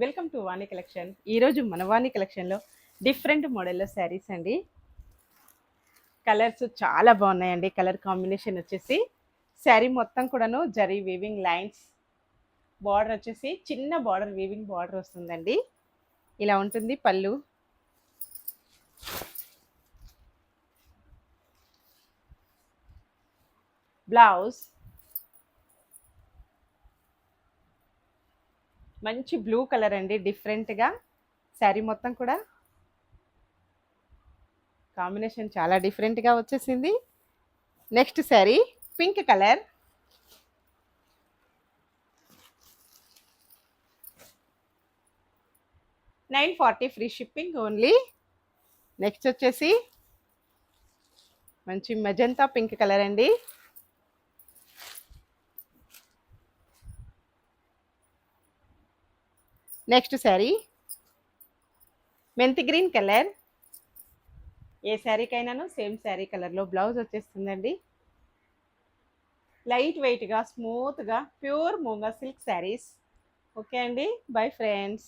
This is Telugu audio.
Welcome to Vani collection. ఈరోజు మన వాణి కలెక్షన్లో డిఫరెంట్ మోడల్లో శారీస్ అండి. కలర్స్ చాలా బాగున్నాయండి. కలర్ కాంబినేషన్ వచ్చేసి శారీ మొత్తం కూడాను జరీ వీవింగ్ లైన్స్, బార్డర్ వచ్చేసి చిన్న బార్డర్ వీవింగ్ బార్డర్ వస్తుందండి. ఇలా ఉంటుంది పళ్ళు. బ్లౌజ్ మంచి బ్లూ కలర్ అండి. డిఫరెంట్గా శారీ మొత్తం కూడా కాంబినేషన్ చాలా డిఫరెంట్గా వచ్చేసింది. Next sari pink colour, 940 free shipping only. Next వచ్చేసి మంచి మెజంతా పింక్ కలర్ అండి. నెక్స్ట్ శారీ మెంతి గ్రీన్ కలర్. ఏ శారీకైనాను సేమ్ శారీ కలర్లో బ్లౌజ్ వచ్చేస్తుందండి. లైట్ వెయిట్గా స్మూత్గా ప్యూర్ మూంగా సిల్క్ శారీస్. ఓకే అండి, బై ఫ్రెండ్స్.